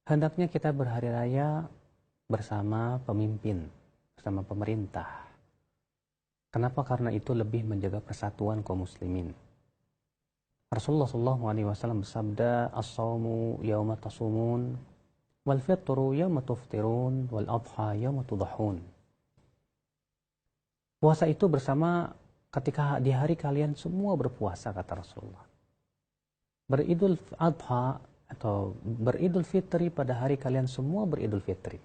hendaknya kita berhari raya bersama pemimpin, bersama pemerintah. Kenapa? Karena itu lebih menjaga persatuan kaum muslimin. Rasulullah SAW bersabda, "As-sawmu yawma tasumun, wal fitru yawma tuftirun, wal adha yawma tudahun." Puasa itu bersama ketika di hari kalian semua berpuasa, kata Rasulullah. Beridul adha atau beridul fitri pada hari kalian semua beridul fitri.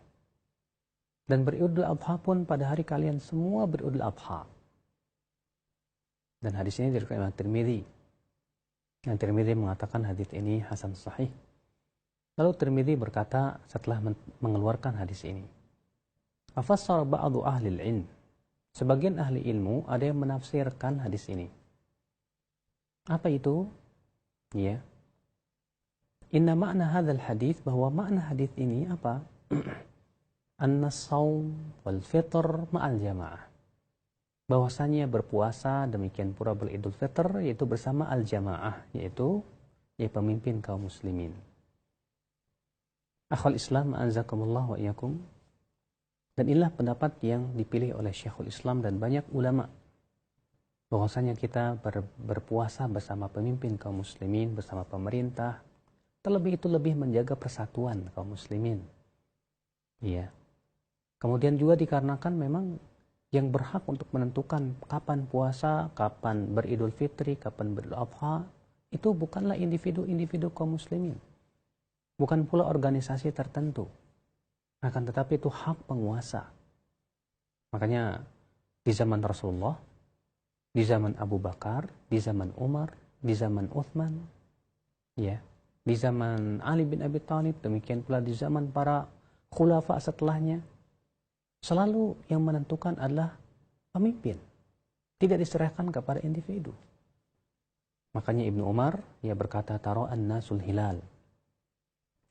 Dan beridul adha pun pada hari kalian semua beridul adha. Dan hadis ini diriwayatkan Imam Tirmidzi. Yang Tirmidzi mengatakan hadis ini hasan sahih. Lalu Tirmidzi berkata setelah mengeluarkan hadis ini, "Fassara ba'du ahli al-'ilm." Sebagian ahli ilmu ada yang menafsirkan hadis ini. Apa itu? Ya. Inna makna hadzal hadis, bahwa makna hadis ini apa? Anna shaum wal fitr ma'al jamaah. Bahwasanya berpuasa demikian pula beridul fitr yaitu bersama al-jamaah, yaitu pemimpin kaum muslimin. Akhwal Islam a'azakumullah wa iyyakum. Dan inilah pendapat yang dipilih oleh Syekhul Islam dan banyak ulama, bahwasanya kita berpuasa bersama pemimpin kaum muslimin, bersama pemerintah, terlebih itu lebih menjaga persatuan kaum muslimin. Iya. Kemudian juga dikarenakan memang yang berhak untuk menentukan kapan puasa, kapan beridul fitri, kapan beridul adha, itu bukanlah individu-individu kaum muslimin. Bukan pula organisasi tertentu. Akan tetapi itu hak penguasa. Makanya di zaman Rasulullah, di zaman Abu Bakar, di zaman Umar, di zaman Uthman, ya, di zaman Ali bin Abi Thalib, demikian pula di zaman para khulafa setelahnya, selalu yang menentukan adalah pemimpin, tidak diserahkan kepada individu. Makanya Ibnu Umar ia berkata, "Tara'an nasul hilal."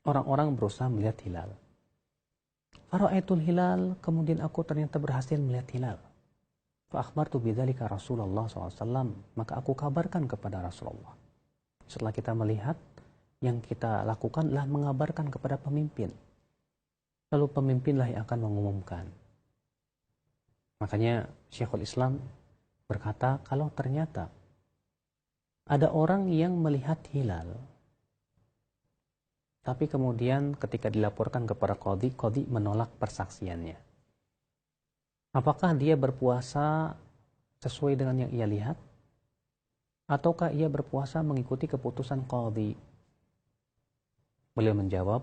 Orang-orang berusaha melihat hilal. Fara'aitul hilal, kemudian aku ternyata berhasil melihat hilal. Fa akhbartu bidzalika Rasulullah SAW, maka aku kabarkan kepada Rasulullah. Setelah kita melihat, yang kita lakukan adalah mengabarkan kepada pemimpin. Lalu pemimpinlah yang akan mengumumkan. Makanya Syekhul Islam berkata, kalau ternyata ada orang yang melihat hilal, tapi kemudian ketika dilaporkan kepada qadhi, qadhi menolak persaksiannya, apakah dia berpuasa sesuai dengan yang ia lihat? Ataukah ia berpuasa mengikuti keputusan qadhi? Beliau menjawab,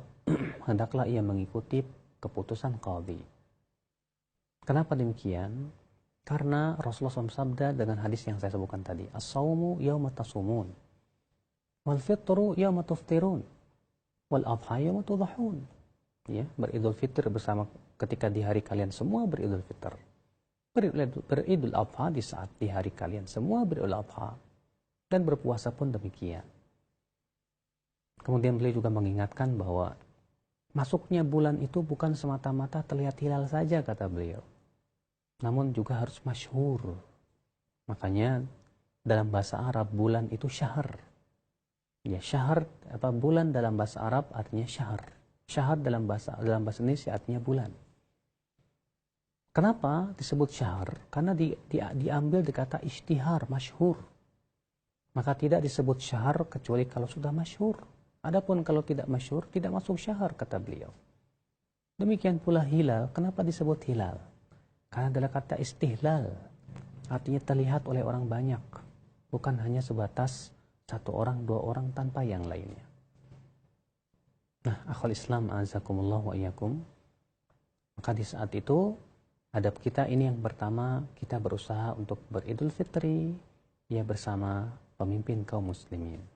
hendaklah ia mengikuti keputusan qadhi. Kenapa demikian? Karena Rasulullah SAW sabda dengan hadis yang saya sebutkan tadi, "As-sawmu yawma tasumun, wal fitru yawma tuftirun, wal adha yawma tudahun." Ya, beridul fitr bersama ketika di hari kalian semua beridul fitr. Beridul adha di saat di hari kalian semua beridul adha. Dan berpuasa pun demikian. Kemudian beliau juga mengingatkan bahwa masuknya bulan itu bukan semata-mata terlihat hilal saja, kata beliau, namun juga harus masyhur. Makanya dalam bahasa Arab bulan itu syahr. Ya, syahr apa bulan dalam bahasa Arab artinya syahr. Syahr dalam bahasa Indonesia artinya bulan. Kenapa disebut syahr? Karena diambil dari kata ishtihar, masyhur. Maka tidak disebut syahr kecuali kalau sudah masyhur. Adapun kalau tidak masyhur, tidak masuk syahr, kata beliau. Demikian pula hilal. Kenapa disebut hilal? Karena adalah kata istihlal. Artinya terlihat oleh orang banyak. Bukan hanya sebatas satu orang, dua orang tanpa yang lainnya. Nah, akhwal Islam azakumullah wa iyyakum. Maka di saat itu, adab kita ini yang pertama, kita berusaha untuk beridul fitri ya bersama pemimpin kaum muslimin.